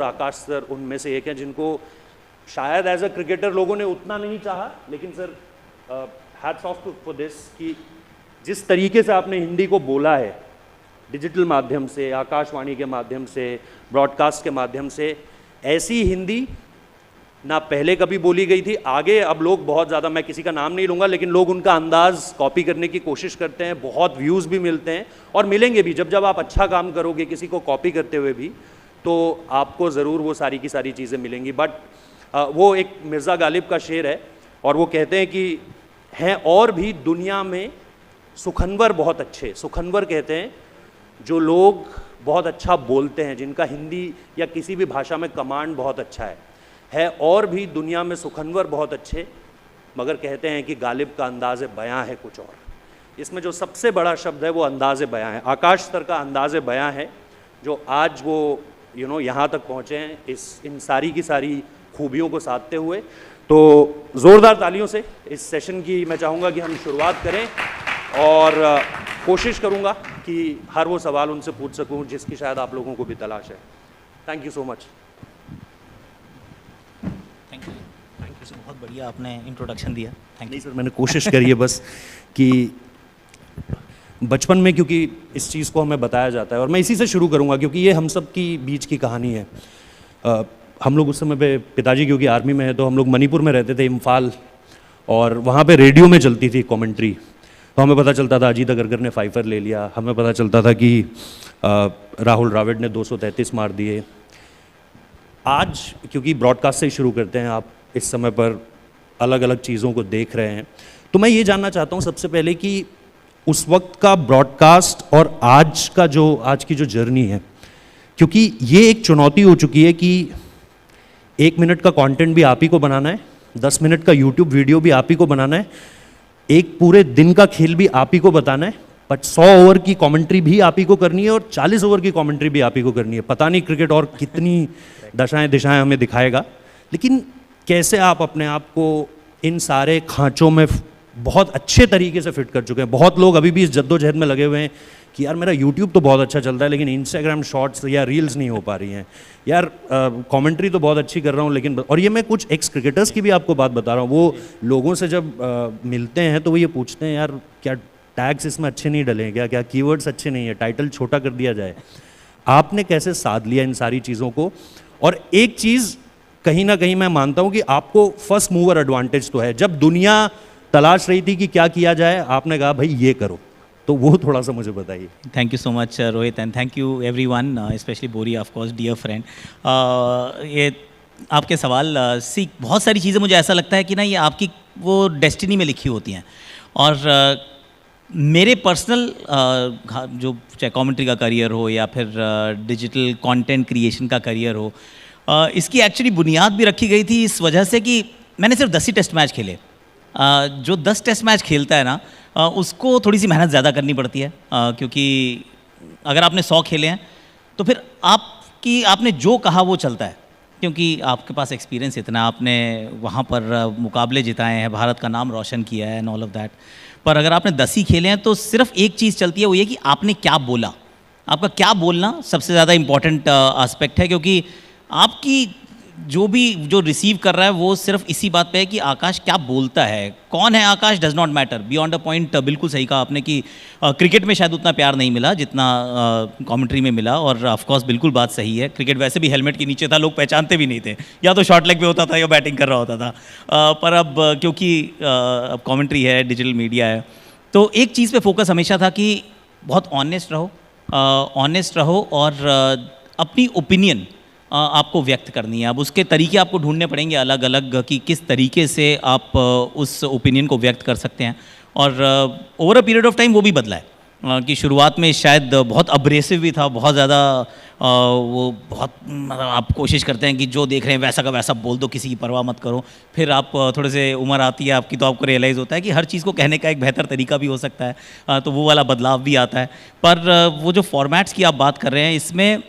आकाश sir उनमें से एक हैं जिनको शायद एज अ क्रिकेटर लोगों ने उतना नहीं चाहा, लेकिन sir hats off for this कि जिस तरीके से आपने हिंदी को बोला है डिजिटल माध्यम से, आकाशवाणी के माध्यम से, ब्रॉडकास्ट के माध्यम से, ऐसी हिंदी ना पहले कभी बोली गई थी। आगे अब लोग बहुत ज़्यादा, मैं किसी का नाम नहीं लूँगा, लेकिन लोग उनका अंदाज़ कॉपी करने की कोशिश करते हैं, बहुत व्यूज़ भी मिलते हैं और मिलेंगे भी। जब आप अच्छा काम करोगे किसी को कॉपी करते हुए भी, तो आपको ज़रूर वो सारी की सारी चीज़ें मिलेंगी। बट वो एक मिर्ज़ा गालिब का शेर है और वो कहते हैं कि हैं और भी दुनिया में सुखनवर बहुत अच्छे। सुखनवर कहते हैं जो लोग बहुत अच्छा बोलते हैं, जिनका हिंदी या किसी भी भाषा में कमांड बहुत अच्छा है और भी दुनिया में सुखनवर बहुत अच्छे, मगर कहते हैं कि गालिब का अंदाज़ बयां है कुछ और। इसमें जो सबसे बड़ा शब्द है वो अंदाज़ बयां है। आकाश सर का अंदाज़ बयां है जो आज वो यहाँ तक पहुँचे हैं इन सारी की सारी खूबियों को साधते हुए। तो ज़ोरदार तालियों से इस सेशन की मैं चाहूँगा कि हम शुरुआत करें और कोशिश करूँगा कि हर वो सवाल उनसे पूछ सकूँ जिसकी शायद आप लोगों को भी तलाश है। Thank you so much. Thank you sir, बहुत बढ़िया आपने इंट्रोडक्शन दिया। थैंक यू सर, मैंने कोशिश करी है बस कि बचपन में, क्योंकि इस चीज़ को हमें बताया जाता है और मैं इसी से शुरू करूँगा क्योंकि ये हम सब की बीच की कहानी है। हम लोग उस समय पे, पिताजी क्योंकि आर्मी में है तो हम लोग मणिपुर में रहते थे, इम्फाल, और वहाँ पे रेडियो में चलती थी कमेंट्री। तो हमें पता चलता था अजीत अगरकर ने फाइफर ले लिया, हमें पता चलता था कि राहुल द्रविड़ ने 233 मार दिए। आज क्योंकि ब्रॉडकास्ट से ही शुरू करते हैं, आप इस समय पर अलग अलग चीज़ों को देख रहे हैं, तो मैं ये जानना चाहता हूँ सबसे पहले कि उस वक्त का ब्रॉडकास्ट और आज की जो जर्नी है, क्योंकि ये एक चुनौती हो चुकी है कि 1 मिनट का कंटेंट भी आप ही को बनाना है, 10 मिनट का यूट्यूब वीडियो भी आप ही को बनाना है, एक पूरे दिन का खेल भी आप ही को बताना है, बट 100 ओवर की कमेंट्री भी आप ही को करनी है और 40 ओवर की कमेंट्री भी आप ही को करनी है। पता नहीं क्रिकेट और कितनी दशाएं दिशाएं हमें दिखाएगा, लेकिन कैसे आप अपने आप को इन सारे खांचों में बहुत अच्छे तरीके से फिट कर चुके हैं। बहुत लोग अभी भी इस जद्दोजहद में लगे हुए हैं कि यार मेरा यूट्यूब तो बहुत अच्छा चलता है लेकिन इंस्टाग्राम शॉर्ट्स या रील्स नहीं हो पा रही हैं, यार कमेंट्री तो बहुत अच्छी कर रहा हूँ लेकिन, और ये मैं कुछ एक्स क्रिकेटर्स की भी आपको बात बता रहा हूँ, वो लोगों से जब मिलते हैं तो वो ये पूछते हैं यार क्या टैग्स इसमें अच्छे नहीं डले, क्या कीवर्ड्स अच्छे नहीं है, टाइटल छोटा कर दिया जाए। आपने कैसे साध लिया इन सारी चीज़ों को? और एक चीज़ कहीं ना कहीं मैं मानता हूँ कि आपको फर्स्ट मूवर एडवांटेज तो है। जब दुनिया तलाश रही थी कि क्या किया जाए, आपने कहा भाई ये करो, तो वो थोड़ा सा मुझे बताइए। Thank you so much Rohit, and thank you everyone, specially बोरी ऑफ कोर्स, डियर फ्रेंड। ये आपके सवाल सी बहुत सारी चीज़ें मुझे ऐसा लगता है कि ना ये आपकी वो डेस्टिनी में लिखी होती हैं। और मेरे पर्सनल जो चाहे कमेंट्री का करियर हो या फिर डिजिटल कंटेंट क्रिएशन का करियर हो, इसकी एक्चुअली बुनियाद भी रखी गई थी इस वजह से कि मैंने सिर्फ 10 ही टेस्ट मैच खेले। जो 10 टेस्ट मैच खेलता है ना, उसको थोड़ी सी मेहनत ज़्यादा करनी पड़ती है, क्योंकि अगर आपने 100 खेले हैं तो फिर आपने जो कहा वो चलता है, क्योंकि आपके पास एक्सपीरियंस इतना, आपने वहाँ पर मुकाबले जिताए हैं, भारत का नाम रोशन किया है एंड ऑल ऑफ दैट। पर अगर आपने 10 ही खेले हैं तो सिर्फ एक चीज़ चलती है, वो ये कि आपने क्या बोला। आपका क्या बोलना सबसे ज़्यादा इम्पॉर्टेंट आस्पेक्ट है, क्योंकि आपकी जो रिसीव कर रहा है वो सिर्फ इसी बात पे है कि आकाश क्या बोलता है। कौन है Akash does not matter, beyond a point. बिल्कुल सही कहा आपने कि क्रिकेट में शायद उतना प्यार नहीं मिला जितना कमेंट्री में मिला, और ऑफ कोर्स बिल्कुल बात सही है। क्रिकेट वैसे भी हेलमेट के नीचे था, लोग पहचानते भी नहीं थे, या तो शॉर्ट लेग पे होता था या बैटिंग कर रहा होता था। पर अब क्योंकि अब कमेंट्री है, डिजिटल मीडिया है, तो एक चीज़ पे फोकस हमेशा था कि बहुत ऑनेस्ट रहो और अपनी ओपिनियन आपको व्यक्त करनी है। अब उसके तरीके आपको ढूंढने पड़ेंगे अलग अलग कि किस तरीके से आप उस ओपिनियन को व्यक्त कर सकते हैं। और over a period of time वो भी बदला है कि शुरुआत में शायद बहुत अब्रेसिव भी था, बहुत ज़्यादा वो बहुत आप कोशिश करते हैं कि जो देख रहे हैं वैसा का वैसा बोल दो, किसी की परवाह मत करो। फिर आप थोड़े से उम्र आती है आपकी, तो आपको रियलाइज़ होता है कि हर चीज़ को कहने का एक बेहतर तरीका भी हो सकता है, तो वो वाला बदलाव भी आता है। पर वो जो फॉर्मेट्स की आप बात कर रहे हैं, इसमें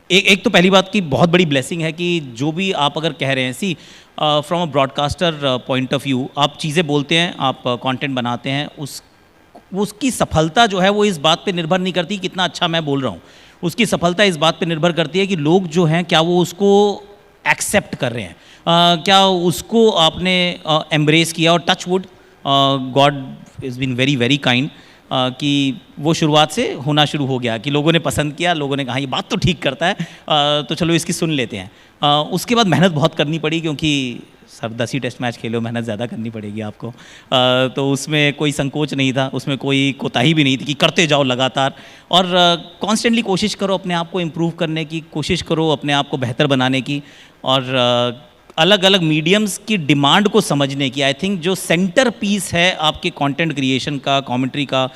एक तो पहली बात की बहुत बड़ी ब्लेसिंग है कि जो भी आप अगर कह रहे हैं, see from a broadcaster point of view, आप चीज़ें बोलते हैं, आप कंटेंट बनाते हैं, उसकी सफलता जो है वो इस बात पे निर्भर नहीं करती कितना अच्छा मैं बोल रहा हूँ। उसकी सफलता इस बात पे निर्भर करती है कि लोग जो हैं क्या वो उसको एक्सेप्ट कर रहे हैं, क्या उसको आपने एम्ब्रेस किया। और touch wood, God is been very very kind कि वो शुरुआत से होना शुरू हो गया कि लोगों ने पसंद किया, लोगों ने कहा ये बात तो ठीक करता है, तो चलो इसकी सुन लेते हैं। उसके बाद मेहनत बहुत करनी पड़ी, क्योंकि सर 10 ही टेस्ट मैच खेलो, मेहनत ज़्यादा करनी पड़ेगी आपको। तो उसमें कोई संकोच नहीं था, उसमें कोई कोताही भी नहीं थी कि करते जाओ लगातार, और कॉन्स्टेंटली कोशिश करो अपने आप को इम्प्रूव करने की, कोशिश करो अपने आप को बेहतर बनाने की, और अलग अलग मीडियम्स की डिमांड को समझने की। आई थिंक जो सेंटर पीस है आपके कंटेंट क्रिएशन का, कमेंट्री का,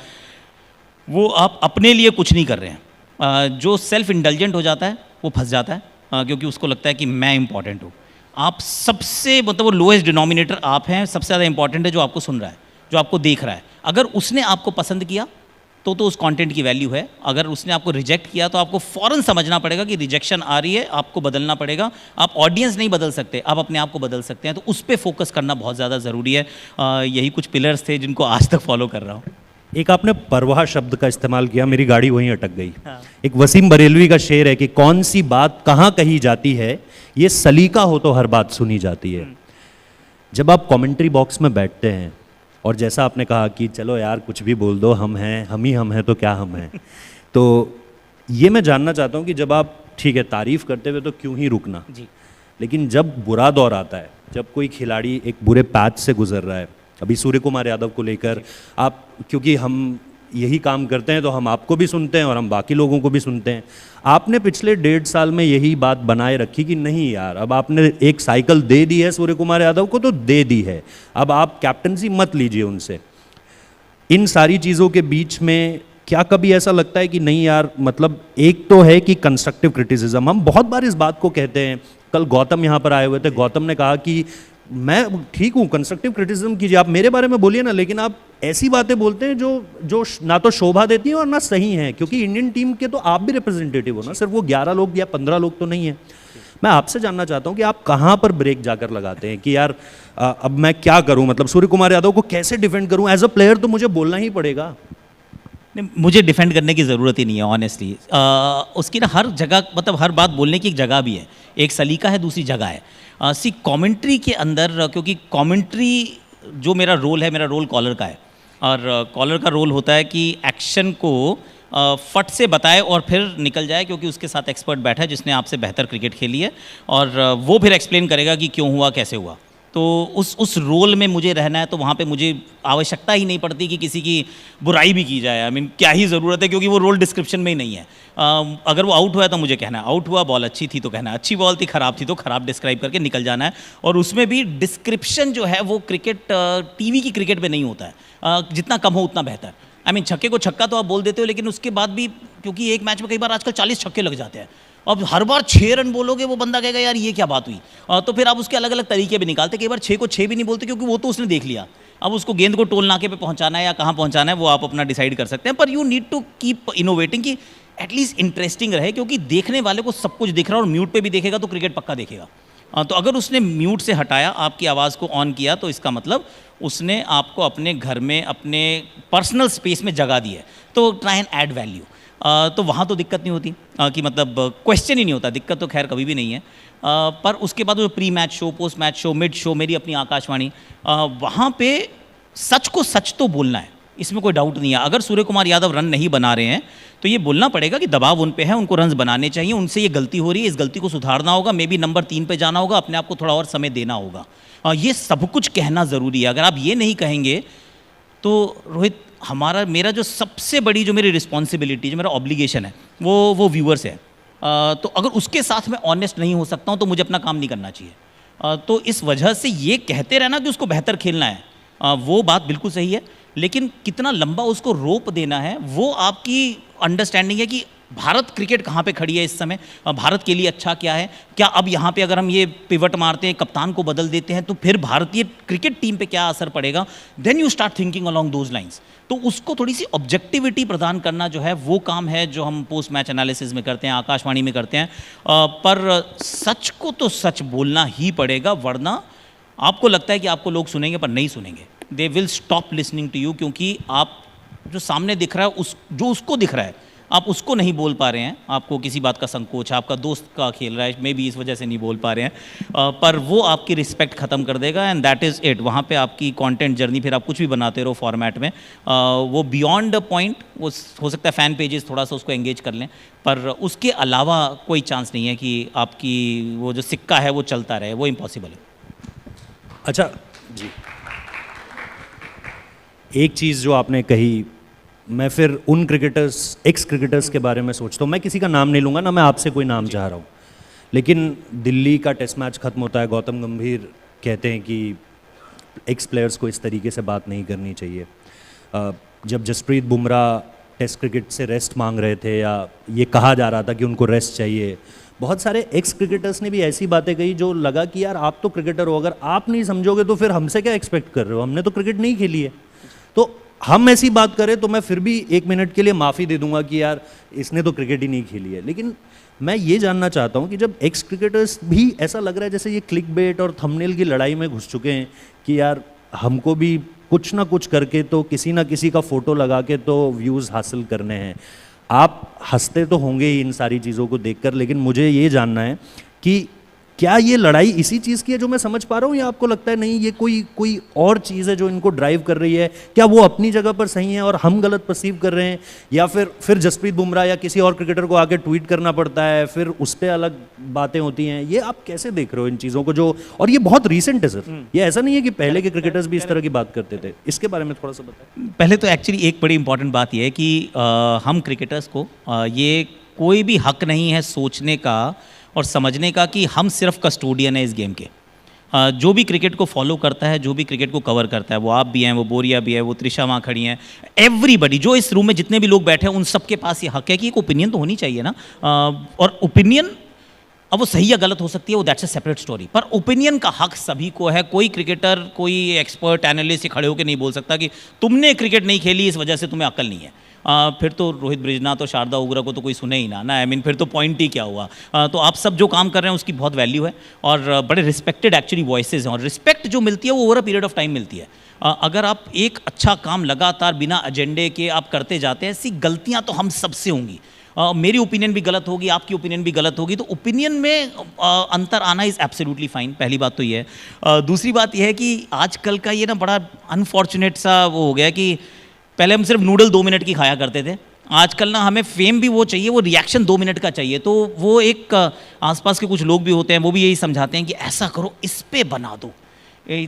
वो आप अपने लिए कुछ नहीं कर रहे हैं। जो सेल्फ इंडल्जेंट हो जाता है वो फंस जाता है, क्योंकि उसको लगता है कि मैं इंपॉर्टेंट हूँ। आप सबसे मतलब वो लोएस्ट डिनोमिनेटर आप हैं, सबसे ज़्यादा इंपॉर्टेंट है जो आपको सुन रहा है, जो आपको देख रहा है। अगर उसने आपको पसंद किया तो उस कंटेंट की वैल्यू है, अगर उसने आपको रिजेक्ट किया तो आपको फ़ौरन समझना पड़ेगा कि रिजेक्शन आ रही है, आपको बदलना पड़ेगा। आप ऑडियंस नहीं बदल सकते, आप अपने आप को बदल सकते हैं, तो उस पर फोकस करना बहुत ज़्यादा ज़रूरी है। यही कुछ पिलर्स थे जिनको आज तक फॉलो कर रहा हूँ। एक आपने परवाह शब्द का इस्तेमाल किया, मेरी गाड़ी वहीं अटक गई। एक वसीम बरेलवी का शेर है कि कौन सी बात कहाँ कही जाती है, ये सलीका हो तो हर बात सुनी जाती है। जब आप कमेंट्री बॉक्स में बैठते हैं और जैसा आपने कहा कि चलो यार कुछ भी बोल दो, हम हैं, हम ही हम हैं, तो क्या हम हैं, तो ये मैं जानना चाहता हूँ कि जब आप ठीक है तारीफ करते हुए तो क्यों ही रुकना जी, लेकिन जब बुरा दौर आता है, जब कोई खिलाड़ी एक बुरे पैच से गुजर रहा है, अभी सूर्य कुमार यादव को लेकर आप, क्योंकि हम यही काम करते हैं तो हम आपको भी सुनते हैं और हम बाकी लोगों को भी सुनते हैं, आपने पिछले 1.5 साल में यही बात बनाए रखी कि नहीं यार, अब आपने एक साइकिल दे दी है सूर्य कुमार यादव को तो दे दी है, अब आप कैप्टनसी मत लीजिए उनसे। इन सारी चीज़ों के बीच में क्या कभी ऐसा लगता है कि नहीं यार, मतलब एक तो है कि कंस्ट्रक्टिव क्रिटिसिज्म, हम बहुत बार इस बात को कहते हैं, कल गौतम यहाँ पर आए हुए थे, गौतम ने कहा कि मैं ठीक हूँ, कंस्ट्रक्टिव क्रिटिसिज्म कीजिए, आप मेरे बारे में बोलिए ना, लेकिन आप ऐसी बातें बोलते हैं जो ना तो शोभा देती हैं और ना सही हैं, क्योंकि इंडियन टीम के तो आप भी रिप्रेजेंटेटिव हो ना, सिर्फ वो 11 लोग या 15 लोग तो नहीं है। मैं आपसे जानना चाहता हूँ कि आप कहाँ पर ब्रेक जाकर लगाते हैं कि यार अब मैं क्या करूँ, मतलब सूर्य कुमार यादव को कैसे डिफेंड करूँ, एज अ प्लेयर तो मुझे बोलना ही पड़ेगा। नहीं, मुझे डिफेंड करने की ज़रूरत ही नहीं है ऑनेस्टली। उसकी ना हर जगह, मतलब हर बात बोलने की एक जगह भी है, एक सलीका है, दूसरी जगह है। सी कमेंट्री के अंदर, क्योंकि कमेंट्री जो मेरा रोल है, मेरा रोल कॉलर का है, और कॉलर का रोल होता है कि एक्शन को फट से बताए और फिर निकल जाए, क्योंकि उसके साथ एक्सपर्ट बैठा है जिसने आपसे बेहतर क्रिकेट खेली है, और वो फिर एक्सप्लेन करेगा कि क्यों हुआ, कैसे हुआ। तो उस रोल में मुझे रहना है, तो वहाँ पे मुझे आवश्यकता ही नहीं पड़ती कि किसी की बुराई भी की जाए। आई मीन क्या ही ज़रूरत है, क्योंकि वो रोल डिस्क्रिप्शन में ही नहीं है। अगर वो आउट हुआ है तो मुझे कहना है आउट हुआ, बॉल अच्छी थी तो कहना है अच्छी बॉल थी, ख़राब थी तो ख़राब डिस्क्राइब करके निकल जाना है। और उसमें भी डिस्क्रिप्शन जो है वो क्रिकेट, टीवी की क्रिकेट में नहीं होता है, जितना कम हो उतना बेहतर। आई मीन छक्के को छक्का तो आप बोल देते हो, लेकिन उसके बाद भी, क्योंकि एक मैच में कई बार आजकल 40 छक्के लग जाते हैं, अब हर बार 6 रन बोलोगे, वो बंदा कहेगा यार ये क्या बात हुई। तो फिर आप उसके अलग अलग तरीके भी निकालते, कई बार 6 को 6 भी नहीं बोलते, क्योंकि वो तो उसने देख लिया। अब उसको गेंद को टोल नाके पे पहुंचाना है या कहाँ पहुंचाना है वो आप अपना डिसाइड कर सकते हैं, पर you need to keep innovating कि एटलीस्ट इंटरेस्टिंग रहे, क्योंकि देखने वाले को सब कुछ दिख रहा है, और म्यूट पे भी देखेगा तो क्रिकेट पक्का देखेगा। तो अगर उसने म्यूट से हटाया, आपकी आवाज़ को ऑन किया, तो इसका मतलब उसने आपको अपने घर में, अपने पर्सनल स्पेस में जगह दी है। तो ट्राई एंड ऐड वैल्यू, तो वहाँ तो दिक्कत नहीं होती, कि मतलब क्वेश्चन ही नहीं होता, दिक्कत तो खैर कभी भी नहीं है। पर उसके बाद जो pre match show, post match show, mid show, मेरी अपनी आकाशवाणी, वहाँ पे सच को सच तो बोलना है, इसमें कोई डाउट नहीं है। अगर सूर्य कुमार यादव रन नहीं बना रहे हैं तो ये बोलना पड़ेगा कि दबाव उन पे है, उनको रन्स बनाने चाहिए, उनसे ये गलती हो रही है, इस गलती को सुधारना होगा, मे बी नंबर 3 पे जाना होगा, अपने आप को थोड़ा और समय देना होगा। ये सब कुछ कहना ज़रूरी है। अगर आप ये नहीं कहेंगे तो रोहित, मेरा जो सबसे बड़ी, जो मेरी रिस्पॉन्सिबिलिटी, जो मेरा ऑब्लिगेशन है, वो व्यूअर्स है। तो अगर उसके साथ मैं ऑनेस्ट नहीं हो सकता हूँ तो मुझे अपना काम नहीं करना चाहिए। तो इस वजह से ये कहते रहना कि उसको बेहतर खेलना है, वो बात बिल्कुल सही है, लेकिन कितना लंबा उसको रोप देना है वो आपकी अंडरस्टैंडिंग है कि भारत क्रिकेट कहाँ पे खड़ी है इस समय, भारत के लिए अच्छा क्या है, क्या अब यहाँ पे अगर हम ये पिवट मारते हैं, कप्तान को बदल देते हैं, तो फिर भारतीय क्रिकेट टीम पे क्या असर पड़ेगा। Then you start thinking along those lines. तो उसको थोड़ी सी ऑब्जेक्टिविटी प्रदान करना जो है वो काम है जो हम पोस्ट मैच एनालिसिस में करते हैं, आकाशवाणी में करते हैं। पर सच को तो सच बोलना ही पड़ेगा, वरना आपको लगता है कि आपको लोग सुनेंगे, पर नहीं सुनेंगे। They will stop listening to you, क्योंकि आप जो सामने दिख रहा है, जो उसको दिख रहा है, आप उसको नहीं बोल पा रहे हैं, आपको किसी बात का संकोच है, आपका दोस्त का खेल रहा है, मे बी इस वजह से नहीं बोल पा रहे हैं, पर वो आपकी रिस्पेक्ट ख़त्म कर देगा एंड दैट इज़ इट। वहाँ पे आपकी कंटेंट जर्नी, फिर आप कुछ भी बनाते रहो फॉर्मेट में, वो बियॉन्ड अ पॉइंट, वो हो सकता है फ़ैन पेजेस थोड़ा सा उसको एंगेज कर लें, पर उसके अलावा कोई चांस नहीं है कि आपकी वो जो सिक्का है वो चलता रहे, वो इम्पॉसिबल है। अच्छा जी, एक चीज़ जो आपने कही, मैं फिर उन क्रिकेटर्स, एक्स क्रिकेटर्स के बारे में सोचता हूँ। मैं किसी का नाम नहीं लूँगा ना, मैं आपसे कोई नाम चाह रहा हूँ, लेकिन दिल्ली का टेस्ट मैच ख़त्म होता है, गौतम गंभीर कहते हैं कि एक्स प्लेयर्स को इस तरीके से बात नहीं करनी चाहिए। जब जसप्रीत बुमराह टेस्ट क्रिकेट से रेस्ट मांग रहे थे, या ये कहा जा रहा था कि उनको रेस्ट चाहिए, बहुत सारे एक्स क्रिकेटर्स ने भी ऐसी बातें कही जो लगा कि यार आप तो क्रिकेटर हो, अगर आप नहीं समझोगे तो फिर हमसे क्या एक्सपेक्ट कर रहे हो, हमने तो क्रिकेट नहीं खेली है। तो हम ऐसी बात करें तो मैं फिर भी एक मिनट के लिए माफ़ी दे दूंगा कि यार इसने तो क्रिकेट ही नहीं खेली है। लेकिन मैं ये जानना चाहता हूँ कि जब एक्स क्रिकेटर्स भी ऐसा लग रहा है जैसे ये क्लिक बेट और थंबनेल की लड़ाई में घुस चुके हैं कि यार हमको भी कुछ ना कुछ करके तो किसी ना किसी का फ़ोटो लगा के तो व्यूज़ हासिल करने हैं। आप हंसते तो होंगे ही इन सारी चीज़ों को देखकर, लेकिन मुझे ये जानना है कि क्या ये लड़ाई इसी चीज़ की है जो मैं समझ पा रहा हूँ, या आपको लगता है नहीं ये कोई और चीज़ है जो इनको ड्राइव कर रही है? क्या वो अपनी जगह पर सही है और हम गलत परसीव कर रहे हैं, या फिर जसप्रीत बुमराह या किसी और क्रिकेटर को आके ट्वीट करना पड़ता है, फिर उस पर अलग बातें होती हैं? ये आप कैसे देख रहे हो इन चीज़ों को जो, और ये बहुत रीसेंट है सर, ये ऐसा नहीं है कि पहले के क्रिकेटर्स भी इस तरह की बात करते थे? इसके बारे में थोड़ा सा बताएं। पहले तो एक्चुअली एक बड़ी इंपॉर्टेंट बात यह है कि हम क्रिकेटर्स को ये कोई भी हक नहीं है सोचने का और समझने का कि हम सिर्फ कस्टोडियन है इस गेम के। जो भी क्रिकेट को फॉलो करता है, जो भी क्रिकेट को कवर करता है, वो आप भी हैं, वो बोरिया भी है, वो त्रिशा वहाँ खड़ी हैं, एवरीबडी, जो इस रूम में जितने भी लोग बैठे हैं, उन सबके पास ये हक है कि एक ओपिनियन तो होनी चाहिए ना। और ओपिनियन अब वो सही या गलत हो सकती है, वो दैट्स अ सेपरेट स्टोरी, पर ओपिनियन का हक सभी को है। कोई क्रिकेटर, कोई एक्सपर्ट एनालिस्ट खड़े होकर नहीं बोल सकता कि तुमने क्रिकेट नहीं खेली इस वजह से तुम्हें अक्ल नहीं है। फिर तो रोहित ब्रिजनाथ और शारदा उग्रा को तो कोई सुने ही ना आई मीन फिर तो पॉइंट ही क्या हुआ। तो आप सब जो काम कर रहे हैं उसकी बहुत वैल्यू है और बड़े रिस्पेक्टेड एक्चुअली वॉइसेज हैं, और रिस्पेक्ट जो मिलती है वो over a period of time मिलती है। अगर आप एक अच्छा काम लगातार बिना एजेंडे के आप करते जाते हैं, ऐसी गलतियां तो हम सबसे होंगी। मेरी ओपिनियन भी गलत होगी, आपकी ओपिनियन भी गलत होगी, तो ओपिनियन में अंतर आना इज़ एब्सोल्युटली फाइन। पहली बात तो ये है। दूसरी बात यह है कि आजकल का ये ना बड़ा अनफॉर्चुनेट सा वो हो गया कि पहले हम सिर्फ नूडल 2 मिनट की खाया करते थे, आजकल ना हमें फेम भी वो चाहिए, वो रिएक्शन 2 मिनट का चाहिए। तो वो एक आसपास के कुछ लोग भी होते हैं, वो भी यही समझाते हैं कि ऐसा करो, इस पे बना दो।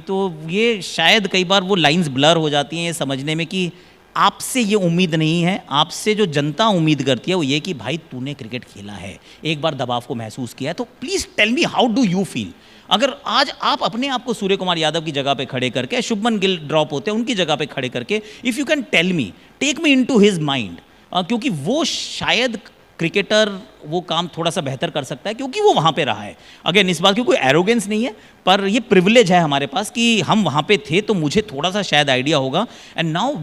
तो ये शायद कई बार वो लाइंस ब्लर हो जाती हैं ये समझने में कि आपसे ये उम्मीद नहीं है। आपसे जो जनता उम्मीद करती है वो ये कि भाई तूने क्रिकेट खेला है, एक बार दबाव को महसूस किया है, तो please tell me how do you feel. अगर आज आप अपने आप को सूर्य कुमार यादव की जगह पे खड़े करके, शुभमन गिल ड्रॉप होते हैं उनकी जगह पे खड़े करके, if you can tell me, take me into his mind, क्योंकि वो शायद क्रिकेटर वो काम थोड़ा सा बेहतर कर सकता है क्योंकि वो वहाँ पे रहा है। अगेन इस बात की कोई एरोगेंस नहीं है, पर ये प्रिविलेज है हमारे पास कि हम वहाँ पे थे, तो मुझे थोड़ा सा शायद आइडिया होगा। And now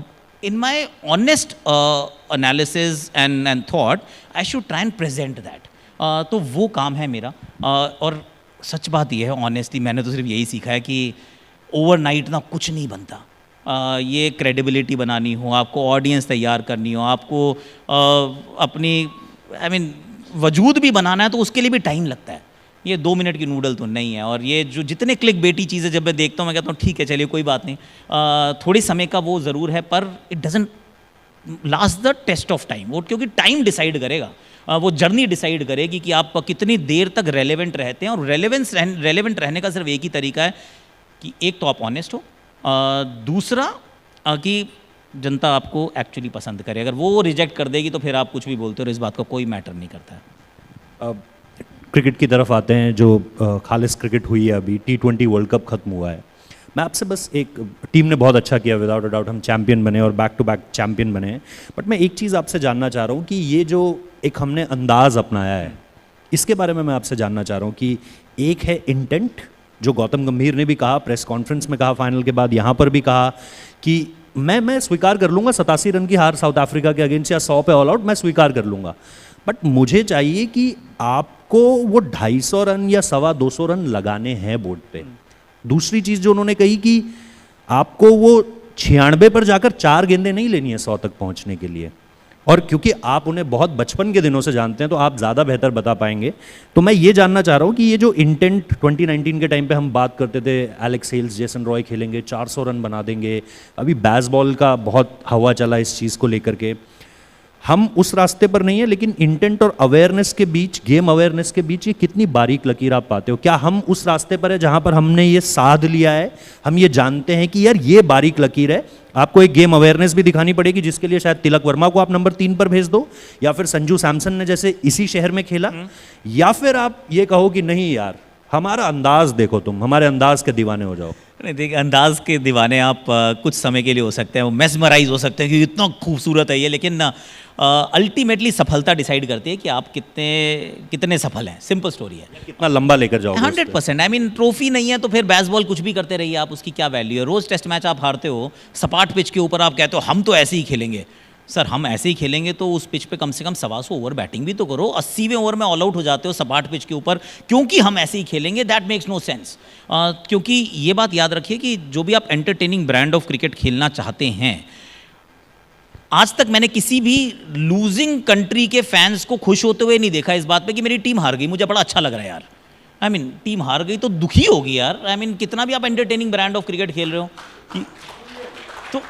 in my honest analysis and thought I should try and present that। तो वो काम है मेरा। और सच बात ये है, ऑनेस्टली मैंने तो सिर्फ यही सीखा है कि ओवरनाइट ना कुछ नहीं बनता। ये क्रेडिबिलिटी बनानी हो, आपको ऑडियंस तैयार करनी हो, आपको अपनी वजूद भी बनाना है, तो उसके लिए भी टाइम लगता है। ये 2 मिनट की नूडल तो नहीं है। और ये जो जितने क्लिक बेटी चीज़ें जब मैं देखता हूँ मैं कहता हूँ ठीक है चलिए कोई बात नहीं, थोड़ी समय का वो ज़रूर है, पर it doesn't last the test of time. वो क्योंकि टाइम डिसाइड करेगा, वो जर्नी डिसाइड करेगी कि आप कितनी देर तक रेलेवेंट रहते हैं। और रेलेवेंट रहने का सिर्फ एक ही तरीका है कि एक तो आप ऑनेस्ट हो, दूसरा कि जनता आपको एक्चुअली पसंद करे। अगर वो रिजेक्ट कर देगी तो फिर आप कुछ भी बोलते हो और इस बात का कोई मैटर नहीं करता है। क्रिकेट की तरफ आते हैं, जो खालिस क्रिकेट हुई है अभी, T20 वर्ल्ड कप ख़त्म हुआ है। मैं आपसे बस एक, टीम ने बहुत अच्छा किया, विदाउट अ डाउट हम चैम्पियन बने और बैक टू बैक चैम्पियन बने, बट मैं एक चीज़ आपसे जानना चाह रहा हूँ कि ये जो एक हमने अंदाज़ अपनाया है, इसके बारे में मैं आपसे जानना चाह रहा हूँ कि एक है इंटेंट, जो गौतम गंभीर ने भी कहा, प्रेस कॉन्फ्रेंस में कहा, फाइनल के बाद यहाँ पर भी कहा कि मैं स्वीकार कर लूँगा 87 रन की हार साउथ अफ्रीका के अगेंस्ट या 100 पे ऑल आउट, मैं स्वीकार कर लूँगा, बट मुझे चाहिए कि आपको वो 250 रन या 225 रन लगाने हैं बोर्ड पे। दूसरी चीज़ जो उन्होंने कही कि आपको वो 96 पर जाकर 4 गेंदें नहीं लेनी है 100 तक पहुंचने के लिए। और क्योंकि आप उन्हें बहुत बचपन के दिनों से जानते हैं तो आप ज़्यादा बेहतर बता पाएंगे। तो मैं ये जानना चाह रहा हूँ कि ये जो इंटेंट 2019 के टाइम पे हम बात करते थे, एलेक्स हेल्स, जेसन रॉय खेलेंगे, 400 रन बना देंगे, अभी बेसबॉल का बहुत हवा चला इस चीज़ को लेकर के, हम उस रास्ते पर नहीं है, लेकिन इंटेंट और अवेयरनेस के बीच, गेम अवेयरनेस के बीच ये कितनी बारीक लकीर आप पाते हो? क्या हम उस रास्ते पर है जहां पर हमने ये साध लिया है, हम ये जानते हैं कि यार ये बारीक लकीर है, आपको एक गेम अवेयरनेस भी दिखानी पड़ेगी, जिसके लिए शायद तिलक वर्मा को आप नंबर 3 पर भेज दो, या फिर संजू सैमसन ने जैसे इसी शहर में खेला, या फिर आप ये कहो कि नहीं यार हमारा अंदाज देखो, तुम हमारे अंदाज के दीवाने हो जाओ? नहीं देखिए, अंदाज के दीवाने आप कुछ समय के लिए हो सकते हैं, वो मेस्मराइज हो सकते हैं कि इतना खूबसूरत है ये, लेकिन अल्टीमेटली सफलता डिसाइड करती है कि आप कितने सफल हैं। सिंपल स्टोरी है। कितना लंबा लेकर जाओगे? 100%। आई मीन ट्रॉफी नहीं है तो फिर बेसबॉल कुछ भी करते रहिए आप, उसकी क्या वैल्यू है? रोज़ टेस्ट मैच आप हारते हो, सपाट पिच के ऊपर आप कहते हो हम तो ऐसे ही खेलेंगे। सर हम ऐसे ही खेलेंगे तो उस पिच पे कम से कम 125 ओवर बैटिंग भी तो करो। 80वें ओवर में ऑल आउट हो जाते हो सपाट पिच के ऊपर क्योंकि हम ऐसे ही खेलेंगे, दैट मेक्स नो सेंस। क्योंकि ये बात याद रखिए कि जो भी आप एंटरटेनिंग ब्रांड ऑफ क्रिकेट खेलना चाहते हैं, आज तक मैंने किसी भी लूजिंग कंट्री के फैंस को खुश होते हुए नहीं देखा इस बात पे कि मेरी टीम हार गई, मुझे बड़ा अच्छा लग रहा है यार। आई मीन टीम हार गई तो दुखी होगी यार। आई मीन कितना भी आप एंटरटेनिंग ब्रांड ऑफ क्रिकेट खेल रहे हो कि, तो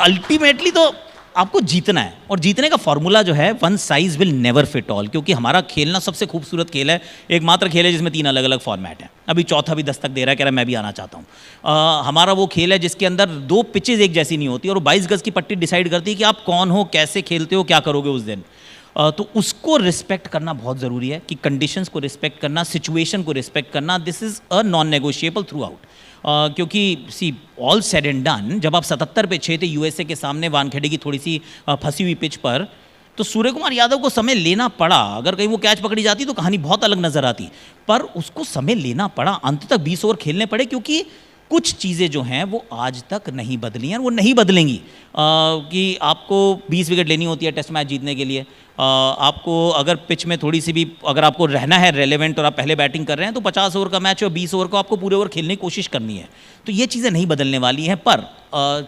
अल्टीमेटली तो आपको जीतना है, और जीतने का फॉर्मूला जो है one size will never fit all, क्योंकि हमारा खेलना सबसे खूबसूरत खेल है, एकमात्र खेल है जिसमें 3 अलग अलग फॉर्मेट हैं। अभी चौथा भी दस्तक दे रहा है, कह रहा है मैं भी आना चाहता हूँ। हमारा वो खेल है जिसके अंदर 2 पिचेज एक जैसी नहीं होती और 22 गज की पट्टी डिसाइड करती है कि आप कौन हो, कैसे खेलते हो, क्या करोगे उस दिन। तो उसको रिस्पेक्ट करना बहुत ज़रूरी है कि कंडीशंस को रिस्पेक्ट करना, सिचुएशन को रिस्पेक्ट करना, this is a non negotiable through out. क्योंकि see all said and done, जब आप 77 पे 6 थे यूएसए के सामने वानखेड़े की थोड़ी सी फंसी हुई पिच पर, तो सूर्य कुमार यादव को समय लेना पड़ा। अगर कहीं वो कैच पकड़ी जाती तो कहानी बहुत अलग नजर आती, पर उसको समय लेना पड़ा, अंत तक 20 ओवर खेलने पड़े, क्योंकि कुछ चीज़ें जो हैं वो आज तक नहीं बदली हैं और वो नहीं बदलेंगी। कि आपको 20 विकेट लेनी होती है टेस्ट मैच जीतने के लिए। आपको अगर पिच में थोड़ी सी भी, अगर आपको रहना है रेलेवेंट और आप पहले बैटिंग कर रहे हैं, तो 50 ओवर का मैच और 20 ओवर को आपको पूरे ओवर खेलने की कोशिश करनी है। तो ये चीज़ें नहीं बदलने वाली हैं, पर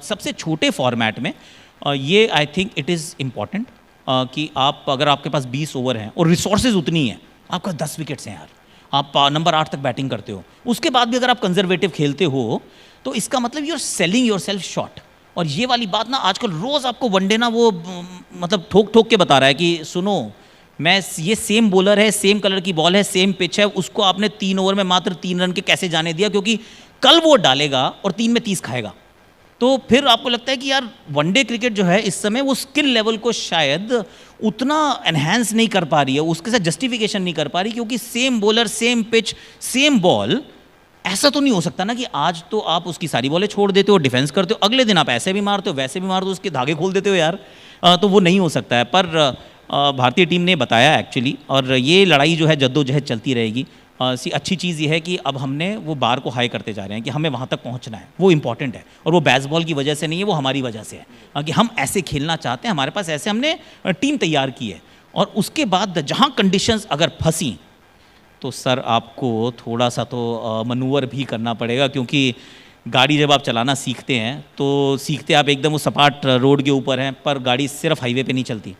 सबसे छोटे फॉर्मेट में ये I think it is important कि आप, अगर आपके पास 20 ओवर हैं और रिसोर्सेज उतनी हैं, आपका 10 विकेट्स हैं यार, आप नंबर 8 तक बैटिंग करते हो, उसके बाद भी अगर आप कंजर्वेटिव खेलते हो तो इसका मतलब you are selling yourself short. और ये वाली बात ना आजकल रोज़ आपको वनडे ना वो मतलब ठोक ठोक के बता रहा है कि सुनो, मैं ये सेम बॉलर है, सेम कलर की बॉल है, सेम पिच है, उसको आपने 3 ओवर में मात्र 3 रन के कैसे जाने दिया, क्योंकि कल वो डालेगा और 3 में 30 खाएगा। तो फिर आपको लगता है कि यार वनडे क्रिकेट जो है इस समय वो स्किल लेवल को शायद उतना एनहेंस नहीं कर पा रही है, उसके साथ जस्टिफिकेशन नहीं कर पा रही, क्योंकि same bowler, same pitch, same ball, ऐसा तो नहीं हो सकता ना कि आज तो आप उसकी सारी बॉलें छोड़ देते हो, डिफेंस करते हो, अगले दिन आप ऐसे भी मारते हो, वैसे भी मारते हो, उसके धागे खोल देते हो यार। तो वो नहीं हो सकता है। पर भारतीय टीम ने बताया एक्चुअली, और ये लड़ाई जो है जद्दोजहद चलती रहेगी। अच्छी चीज़ ये है कि अब हमने वो बार को हाई करते जा रहे हैं कि हमें वहाँ तक पहुँचना है, वो इंपॉर्टेंट है, और वो बेसबॉल की वजह से नहीं है, वो हमारी वजह से है कि हम ऐसे खेलना चाहते हैं, हमारे पास ऐसे हमने टीम तैयार की है। और उसके बाद जहाँ कंडीशंस अगर फंसी तो सर आपको थोड़ा सा तो मनूवर भी करना पड़ेगा, क्योंकि गाड़ी जब आप चलाना सीखते हैं तो सीखते आप एकदम वो सपाट रोड के ऊपर हैं, पर गाड़ी सिर्फ हाईवे पे नहीं चलती,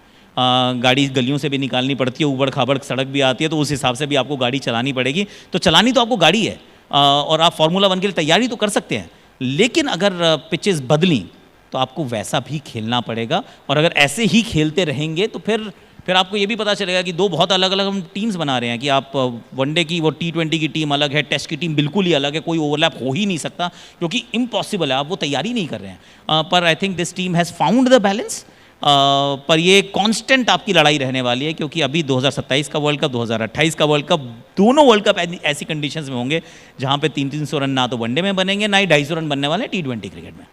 गाड़ी गलियों से भी निकालनी पड़ती है, ऊबड़ खाबड़ सड़क भी आती है, तो उस हिसाब से भी आपको गाड़ी चलानी पड़ेगी। तो चलानी तो आपको गाड़ी है, और आप फार्मूला 1 के लिए तैयारी तो कर सकते हैं, लेकिन अगर पिचेस बदली तो आपको वैसा भी खेलना पड़ेगा। और अगर ऐसे ही खेलते रहेंगे तो फिर आपको ये भी पता चलेगा कि 2 बहुत अलग अलग हम टीम्स बना रहे हैं, कि आप वनडे की वो T20 की टीम अलग है, टेस्ट की टीम बिल्कुल ही अलग है, कोई ओवरलैप हो ही नहीं सकता, क्योंकि इम्पॉसिबल है, आप वो तैयारी नहीं कर रहे हैं। पर I think this team has found the balance. पर ये कांस्टेंट आपकी लड़ाई रहने वाली है, क्योंकि अभी 2027 का वर्ल्ड कप, 2028 का वर्ल्ड कप, दोनों वर्ल्ड कप ऐसी कंडीशंस में होंगे जहाँ पे 300-300 रन ना तो वनडे में बनेंगे, ना ही 250 रन बनने वाले T20 क्रिकेट में।